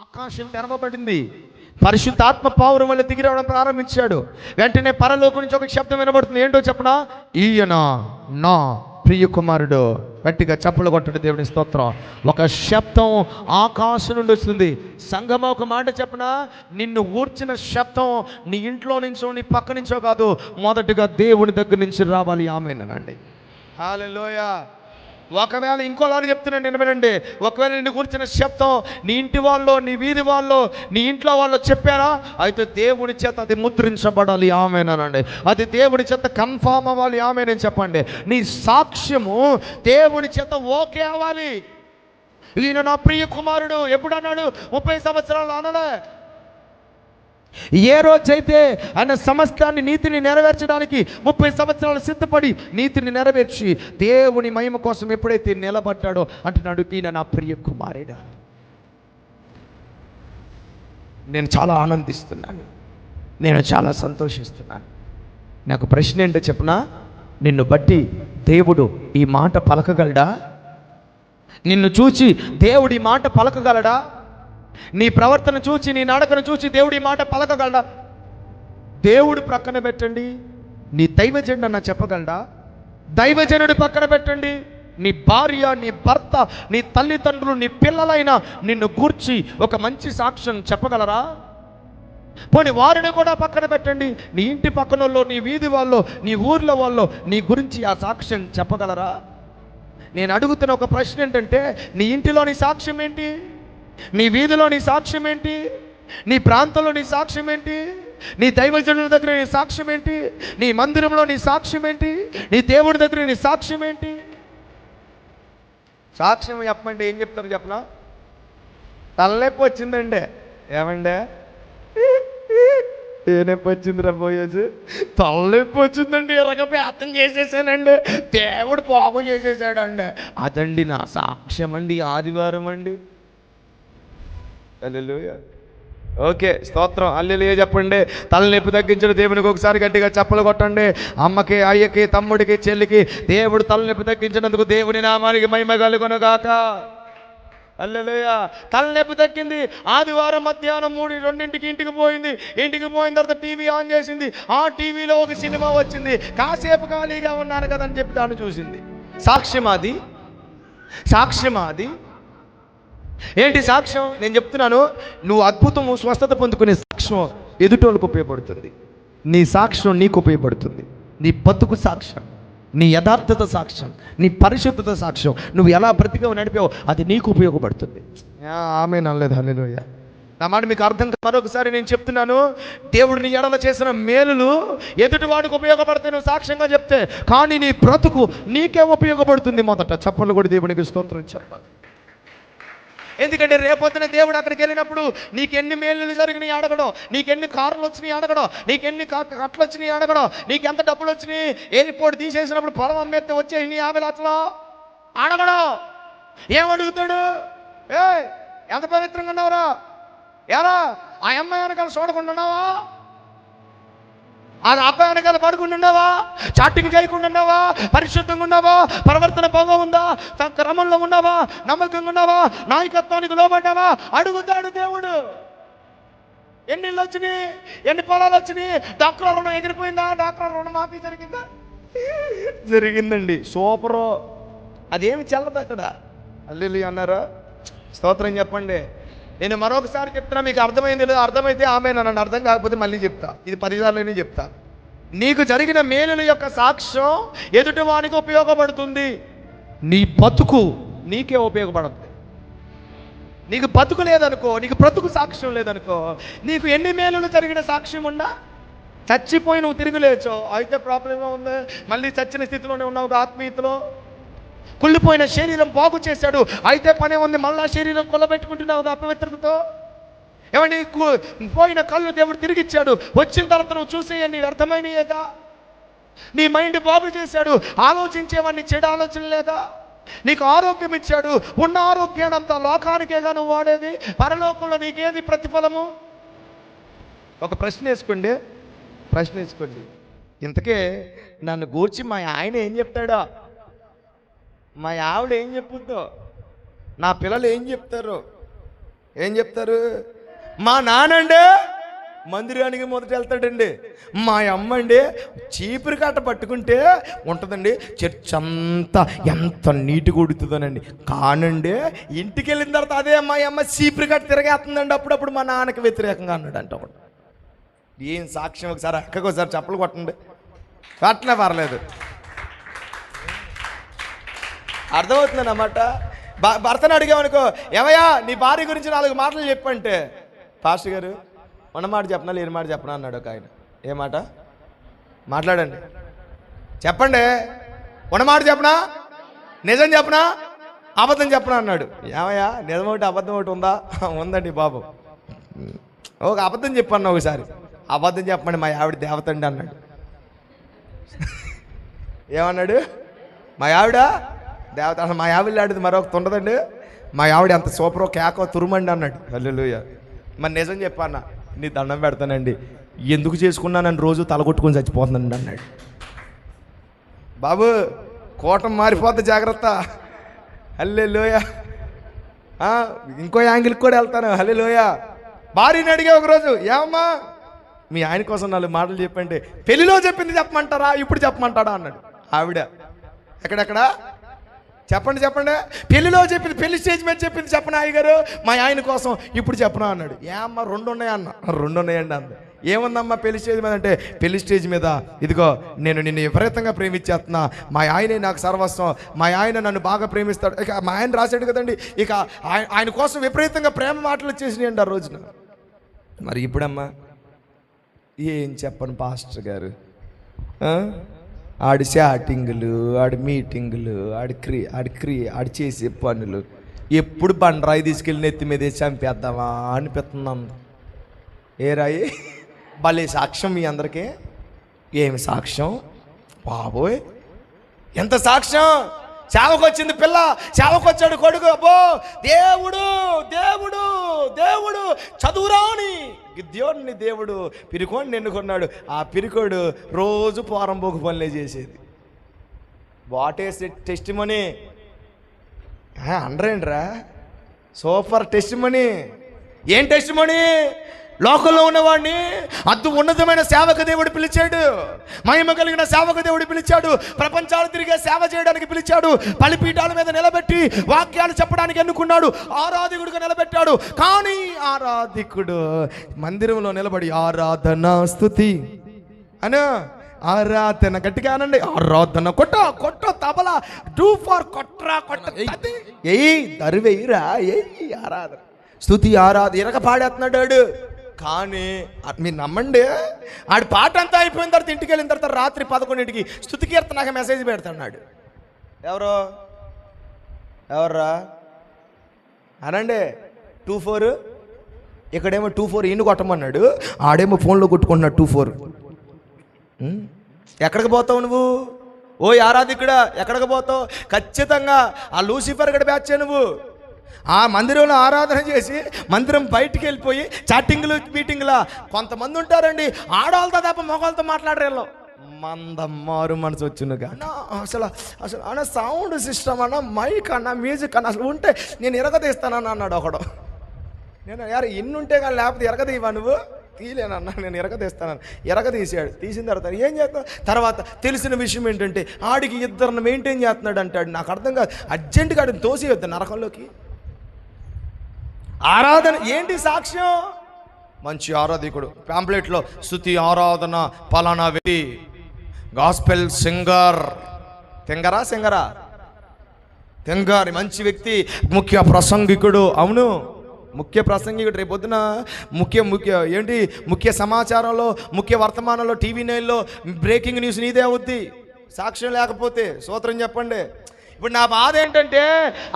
ఆకాశం తెరవబడింది. పరిశుద్ధాత్మ పావురం వల్ల దిగి రావడం ప్రారంభించాడు. వెంటనే పరలోకం నుంచి ఒక శబ్దం వినబడుతుంది. ఏంటో చెప్పనా? ఈయన నా ప్రియ కుమారుడు. గట్టిగా చప్పలు కొట్టడు దేవుని స్తోత్రం. ఒక శబ్దం ఆకాశం నుండి వస్తుంది. సంగమా, ఒక మాట చెప్పనా? నిన్ను ఊర్చిన శబ్దం నీ ఇంట్లో నుంచో నీ పక్క నుంచో కాదు, మొదటిగా దేవుని దగ్గర నుంచి రావాలి. ఆమేనండి. హల్లెలూయా. ఒకవేళ ఇంకోలాగా చెప్తున్నాను వినండి. ఒకవేళ నిన్ను కూర్చున్న శబ్దం నీ ఇంటి వాళ్ళు, నీ వీధి వాళ్ళు, నీ ఇంట్లో వాళ్ళు చెప్పారా, అయితే దేవుని చేత అది ముద్రించబడాలి. ఆమేనండి. అది దేవుని చేత కన్ఫామ్ అవ్వాలి. ఆమేనని చెప్పండి. నీ సాక్ష్యము దేవుని చేత ఓకే అవ్వాలి. ఈయన నా ప్రియ కుమారుడు ఎప్పుడు అన్నాడు? 30 సంవత్సరాలు అనలే. ఏ రోజైతే ఆయన సమస్తాన్ని నీతిని నెరవేర్చడానికి 30 సంవత్సరాలు సిద్ధపడి నీతిని నెరవేర్చి దేవుని మహిమ కోసం ఎప్పుడైతే నిలబడ్డాడో అంటున్నాడు, ఈయన నా ప్రియ కుమారుడు. నేను చాలా ఆనందిస్తున్నాను, నేను చాలా సంతోషిస్తున్నాను. నాకు ప్రశ్న ఏంటో చెప్పనా? నిన్ను బట్టి దేవుడు ఈ మాట పలకగలడా? నిన్ను చూచి దేవుడు ఈ మాట పలకగలడా? నీ ప్రవర్తన చూచి, నీ నడకను చూచి దేవుడి మాట పలకగలడా? దేవుడు ప్రక్కన పెట్టండి, నీ దైవజనుడు అన్న చెప్పగలడా? దైవజనుడు పక్కన పెట్టండి, నీ భార్య, నీ భర్త, నీ తల్లిదండ్రులు, నీ పిల్లలైనా నిన్ను గూర్చి ఒక మంచి సాక్ష్యం చెప్పగలరా? పోనీ వారిని కూడా పక్కన పెట్టండి, నీ ఇంటి పక్కన వాళ్ళు, నీ వీధి వాళ్ళు, నీ ఊర్లో వాళ్ళు నీ గురించి ఆ సాక్ష్యం చెప్పగలరా? నేను అడుగుతున్న ఒక ప్రశ్న ఏంటంటే, నీ ఇంటిలో నీ సాక్ష్యం ఏంటి? నీ వీధిలో నీ సాక్ష్యం ఏంటి? నీ ప్రాంతంలో నీ సాక్ష్యం ఏంటి? నీ దైవజనుల దగ్గర నీ సాక్ష్యం ఏంటి? నీ మందిరంలో నీ సాక్ష్యం ఏంటి? నీ దేవుడి దగ్గర నీ సాక్ష్యం ఏంటి? సాక్ష్యం చెప్పమంటే ఏం చెప్తారు చెప్పనా? తలనొప్పి వచ్చిందండి. ఏమండే? ఏ నొప్పి వచ్చిందిరా పోయేసి? తలనొప్పి వచ్చిందండి, ఎరగపేతం చేసేసానండి, దేవుడు పోగు చేసేసాడండి. అదండి నా సాక్ష్యం అండి, ఆదివారం అండి. హల్లెలూయా. ఓకే, స్తోత్రం. హల్లెలూయా చెప్పండి. తలనొప్పి తగ్గించిన దేవునికి ఒకసారి గట్టిగా చప్పలు కొట్టండి. అమ్మకి, అయ్యకి, తమ్ముడికి, చెల్లికి దేవుడు తలనొప్పి తగ్గించినందుకు దేవుని నామానికి మహిమ కలుగును గాక. హల్లెలూయా. తలనొప్పి తగ్గింది. ఆదివారం మధ్యాహ్నం 2:00 ఇంటికి పోయింది. ఇంటికి పోయిన తర్వాత టీవీ ఆన్ చేసింది. ఆ టీవీలో ఒక సినిమా వచ్చింది. కాసేపు ఖాళీగా ఉన్నాను కదని చెప్పి దాన్ని చూసింది. సాక్ష్యం అది? సాక్ష్యం అది? ఏంటి సాక్ష్యం? నేను చెప్తున్నాను, నువ్వు అద్భుతము, స్వస్థత పొందుకునే సాక్ష్యం ఎదుటోళ్ళకు ఉపయోగపడుతుంది. నీ సాక్ష్యం నీకు ఉపయోగపడుతుంది. నీ బతుకు సాక్ష్యం, నీ యథార్థత సాక్ష్యం, నీ పరిశుద్ధత సాక్ష్యం, నువ్వు ఎలా బ్రతికావు నడిపావు అది నీకు ఉపయోగపడుతుంది. ఆమేన్ అనలేదు. హల్లెలూయా. నా మాట మీకు అర్థం కాదు. మరొకసారి నేను చెప్తున్నాను, దేవుడిని ఎడల చేసిన మేలులు ఎదుటి వాడికి ఉపయోగపడతాయి నువ్వు సాక్ష్యంగా చెప్తే, కానీ నీ బ్రతుకు నీకే ఉపయోగపడుతుంది. మొదట చప్పట్లు కూడా దేవునికి స్తోత్రం చెప్పాలి. ఎందుకంటే రేపొద్దున దేవుడు అక్కడికి వెళ్ళినప్పుడు నీకెన్ని మేలు జరిగినాయి అడగడం, నీకెన్ని కార్లు వచ్చినాయి అడగడం, నీకెన్ని కట్లు వచ్చినాయి అడగడం, నీకెంత డబ్బులు వచ్చినాయి, ఎయిర్పోర్ట్ తీసేసినప్పుడు పొలం అమ్మేస్తే వచ్చే 50 లక్షలు అడగడం. ఏమడుగుతాడు? ఎంత పవిత్రంగా ఉన్నావురా, ఎరా ఆ అమ్మాయి వెనకాల చూడకుండా ఉన్నావా, ఆ అబ్బాయి వెనకాల పడుకుండా ఉన్నావా, చాటింగ్ చేయకుండా ఉన్నావా, పరిశుద్ధంగా ఉన్నావా, ప్రవర్తన బాగా ఉందా, క్రమంలో ఉన్నావా, నమ్మకంగా ఉన్నావా, నాయకత్వానికి లోబడ్డావా అడుగుతాడు దేవుడు. ఎన్ని ఇళ్ళు వచ్చినాయి, ఎన్ని పొలాలు వచ్చినాయి, డాక్టర్ రుణం ఎగిరిపోయిందా, డాక్టర్ రుణమాఫీ జరిగిందా? జరిగిందండి. సూపరు. అదేమి చెల్లదు అక్కడ. హల్లెలూయా అన్నారా? స్తోత్రం చెప్పండి. నేను మరొకసారి చెప్తున్నా, మీకు అర్థమైంది లేదు, అర్థమైతే ఆమేన్ అనండి, అర్థం కాకపోతే మళ్ళీ చెప్తా. ఇది 10 సార్లు చెప్తా. నీకు జరిగిన మేలుల యొక్క సాక్ష్యం ఎదుటి వానికి ఉపయోగపడుతుంది. నీ బతుకు నీకే ఉపయోగపడుతుంది. నీకు బతుకు లేదనుకో, నీకు బ్రతుకు సాక్ష్యం లేదనుకో, నీకు ఎన్ని మేలులు జరిగిన సాక్ష్యం ఉన్నా, చచ్చిపోయి నువ్వు తిరిగి లేచో అయితే ప్రాబ్లంగా ఉంది. మళ్ళీ చచ్చిన స్థితిలోనే ఉన్నావు ఆత్మీయతలో. కుళ్ళిపోయిన శరీరం బాగు చేశాడు అయితే పనే ఉంది, మళ్ళా శరీరం కొల్లబెట్టుకుంటున్నావు అపవిత్రతతో. ఏమండి, పోయిన కళ్ళు దేవుడు తిరిగిచ్చాడు, వచ్చిన తర్వాత నువ్వు చూసేయని అర్థమైనయేగా. నీ మైండ్ బాగు చేశాడు, ఆలోచించేవాడిని చెడు ఆలోచన లేదా. నీకు ఆరోగ్యం ఇచ్చాడు, ఉన్న ఆరోగ్యాన్ని అంతా లోకానికేగా నువ్వు వాడేది, పరలోకంలో నీకేది ప్రతిఫలము? ఒక ప్రశ్న వేసుకోండి, ప్రశ్న వేసుకోండి. ఇంతకే నన్ను గూర్చి మా ఆయన ఏం చెప్తాడో, మా ఆవిడ ఏం చెప్పుద్దో, నా పిల్లలు ఏం చెప్తారో, ఏం చెప్తారు? మా నాన్నండి మందిరానికి మొదట వెళ్తాడండి, మా అమ్మ అండి చీపురు కట్ట పట్టుకుంటే ఉంటుందండి చర్చ్ అంతా ఎంత నీట్గా ఉడుతుందోనండి. కానండి ఇంటికి వెళ్ళిన తర్వాత అదే మా అమ్మ చీపురు కట్ట తిరగేస్తుందండి అప్పుడప్పుడు మా నాన్నకి వ్యతిరేకంగా అన్నాడు అంట ఒకటి. ఏం సాక్ష్యం? ఒకసారి అక్కకు ఒకసారి చప్పలు కొట్టండి, కట్టినా పర్లేదు. అర్థమవుతుంది అన్నమాట. భర్తను అడిగామనుకో, ఏమయ్యా నీ భార్య గురించి 4 మాటలు చెప్పంటే, పాస్టర్ గారు ఉన్న మాట చెప్పనా లేని మాట చెప్పనా అన్నాడు ఒక ఆయన. ఏ మాట మాట్లాడండి, చెప్పండి, ఉన్న మాట చెప్పనా, నిజం చెప్పనా, అబద్ధం చెప్పనా అన్నాడు. ఏమయ్యా నిజం ఒకటి అబద్ధం ఒకటి ఉందా? ఉందండి బాబు. ఒక అబద్ధం చెప్పన్నా ఒకసారి. అబద్ధం చెప్పండి, మా ఆవిడ దేవత అండి అన్నాడు. ఏమన్నాడు? మా ఆవిడ దేవత. అసలు మా ఆవిడ ఆడిది మరొకటి ఉండదండి, మా ఆవిడ ఎంత సూపరో కేకో తురుమండి అన్నాడు. హల్లెలూయా. మరి నిజం చెప్పన్నా, నీ దండం పెడతానండి, ఎందుకు చేసుకున్నానని రోజు తలగొట్టుకొని చచ్చిపోతుందండి అన్నాడు. బాబు కోటం మారిపోద్ది, జాగ్రత్త. హల్లెలూయా. ఇంకో యాంగిల్కి కూడా వెళ్తాను. హల్లెలూయా. భార్యని అడిగే ఒకరోజు, ఏమమ్మా మీ ఆయన కోసం 4 మాటలు చెప్పంటే, పెళ్లిలో చెప్పింది చెప్పమంటారా ఇప్పుడు చెప్పమంటాడా అన్నాడు. ఆవిడ ఎక్కడెక్కడ చెప్పండి చెప్పండి, పెళ్లిలో చెప్పింది, పెళ్లి స్టేజ్ మీద చెప్పింది చెప్పనా అయ్యగారు, మా ఆయన కోసం ఇప్పుడు చెప్పనా అన్నాడు. ఏమ్మా 2 ఉన్నాయా అన్న. 2 ఉన్నాయండి అంది. ఏముందమ్మా పెళ్లి స్టేజ్ మీద అంటే, పెళ్లి స్టేజ్ మీద ఇదిగో నేను నిన్ను విపరీతంగా ప్రేమించేస్తున్నా, మా ఆయనే నాకు సర్వస్వం, మా ఆయన నన్ను బాగా ప్రేమిస్తాడు. ఇక మా ఆయన రాశాడు కదండి, ఇక ఆయన కోసం విపరీతంగా ప్రేమ మాటలు వచ్చేసినాయండి ఆ రోజున. మరి ఇప్పుడమ్మా ఏం చెప్పను పాస్టర్ గారు, ఆడి చాటింగులు, ఆడి మీటింగులు, ఆడి చేసే పనులు, ఎప్పుడు బండరాయి తీసుకెళ్ళి నెత్తి మీద చంపేద్దామా అనిపిస్తున్నాం. ఏ రాయి? భలే సాక్ష్యం మీ అందరికీ. ఏమి సాక్ష్యం బాబోయ్, ఎంత సాక్ష్యం. సేవకొచ్చింది పిల్ల, సేవకొచ్చాడు కొడుకు, అబ్బో దేవుడు దేవుడు దేవుడు చదువురాని గిద్యోని దేవుడు పిరికోడిని ఎన్నుకున్నాడు. ఆ పిరికోడు రోజు పోరంబోకు పనులే చేసేది. వాట్ ఈస్ టెస్టిమనీ అనరేంట్రా, సూపర్ టెస్టిమనీ. ఏం టెస్టిమనీ? లోకంలో ఉన్నవాడిని ఉన్నతమైన సేవక దేవుడు పిలిచాడు, మహిమ కలిగిన సేవక దేవుడు పిలిచాడు, ప్రపంచాలు తిరిగే సేవ చేయడానికి పిలిచాడు, బలిపీఠాల మీద నిలబెట్టి వాక్యాలు చెప్పడానికి ఎన్నుకున్నాడు, ఆరాధికుడిగా నిలబెట్టాడు. కానీ ఆరాధికుడు మందిరంలో నిలబడి ఆరాధన స్తుతి అను, ఆరాధన గట్టిగా అనండి, ఆరాధన కొట్ట తబలా డూ ఫర్ కొట్రా దరివేయిరా ఆరాధన స్తుతి ఆరాధన ఇరగ పాడేస్తున్నాడు ఆడు. కానీ మీరు నమ్మండి, ఆడి పాట అంతా అయిపోయిన తర్వాత ఇంటికి వెళ్ళిన తర్వాత రాత్రి 11ంటికి స్తుతి కీర్తనగా మెసేజ్ పెడుతున్నాడు. ఎవర్రా అనండి. 24 ఇక్కడేమో 24 ఈయన కొట్టమన్నాడు, ఆడేమో ఫోన్లో కొట్టుకుంటున్నాడు 24. ఎక్కడికి పోతావు నువ్వు? ఓ ఆరాధికుడా ఎక్కడికి పోతావు? ఖచ్చితంగా ఆ లూసిఫర్ గడి బ్యాచే నువ్వు. ఆ మందిరంలో ఆరాధన చేసి మందిరం బయటికి వెళ్ళిపోయి చాటింగ్లు మీటింగ్లా కొంతమంది ఉంటారండి, ఆడవాళ్ళతో తప్ప మగవాళ్ళతో మాట్లాడరేళ్ళు. మందమ్మారు మనసు వచ్చినగా అసలు అన్న సౌండ్ సిస్టమ్ అన్న, మైక్ అన్న, మ్యూజిక్ అన్న అసలు ఉంటే నేను ఎరగదీస్తానని అన్నాడు ఒకడు. నేను యారు ఎన్ని ఉంటే కానీ లేకపోతే ఎరగదీవా నువ్వు? తీయలేనన్నా, నేను ఎరగదీస్తానని ఎరగదీసాడు. తీసిన తర్వాత ఏం చేస్తాను? తర్వాత తెలిసిన విషయం ఏంటంటే ఆడికి 2 మెయింటైన్ చేస్తున్నాడు అంటాడు. నాకు అర్థం కాదు, అర్జెంటుగా ఆడిని తోసేయొద్దు నరకంలోకి. ఆరాధన ఏంటి సాక్ష్యం? మంచి ఆరాధికుడు, పాంప్లెట్లో స్తుతి ఆరాధన పలానా వ్యక్తి, గాస్పెల్ సింగర్, తెంగారి మంచి వ్యక్తి, ముఖ్య ప్రసంగికుడు. అవును, ముఖ్య ప్రసంగికుడు. రేపొద్దున ముఖ్య సమాచారంలో, ముఖ్య వర్తమానంలో, టీవీ 9లో బ్రేకింగ్ న్యూస్ నీదే అవుద్ది సాక్ష్యం లేకపోతే. స్తోత్రం చెప్పండి. ఇప్పుడు నా బాధ ఏంటంటే,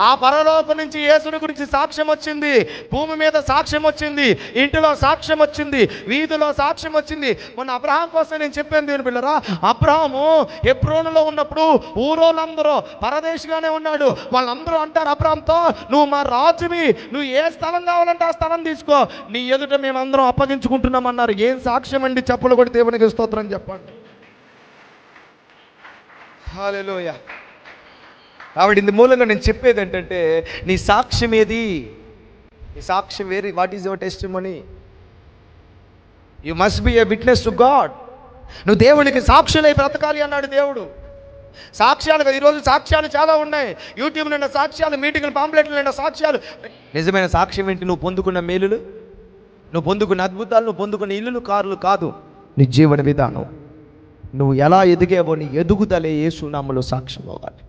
ఆ పరలోకం నుంచి యేసుని గురించి సాక్ష్యం వచ్చింది, భూమి మీద సాక్ష్యం వచ్చింది, ఇంటిలో సాక్ష్యం వచ్చింది, వీధిలో సాక్ష్యం వచ్చింది. మొన్న అబ్రహాం కోసం నేను చెప్పాను దేవుని పిల్లరా, అబ్రహాము హెబ్రోనులో ఉన్నప్పుడు ఊరోళ్ళందరూ పరదేశిగానే ఉన్నాడు. వాళ్ళందరూ అంటారు అబ్రహాంతో, నువ్వు మా రాజువి, నువ్వు ఏ స్థలం కావాలంటే ఆ స్థలం తీసుకో, నీ ఎదుట మేమందరం అప్పగించుకుంటున్నామన్నారు. ఏం సాక్ష్యం అండి? చెప్పులు కొట్టి దేవునికి స్తోత్రం చెప్పండి. హల్లెలూయా. కాబట్టి ఇందు మూలంగా నేను చెప్పేది ఏంటంటే, నీ సాక్ష్యం ఏది? ఈ సాక్ష్యం వేరే. What is your testimony? You must be A witness to God. నువ్వు దేవునికి సాక్షులై బ్రతకాలి అన్నాడు దేవుడు. సాక్ష్యాలు కదా, ఈరోజు సాక్ష్యాలు చాలా ఉన్నాయి. యూట్యూబ్ నిండా సాక్ష్యాలు, మీటింగ్లు, పాంప్లెట్లు నిండా సాక్ష్యాలు. నిజమైన సాక్ష్యం ఏంటి? నువ్వు పొందుకున్న మేలులు, నువ్వు పొందుకున్న అద్భుతాలు, నువ్వు పొందుకున్న ఇల్లులు, కార్లు కాదు, నీ జీవన విధానం. నువ్వు ఎలా ఎదిగావో నీ ఎదుగుదలే యేసు నామములో సాక్ష్యం అవ్వాలి.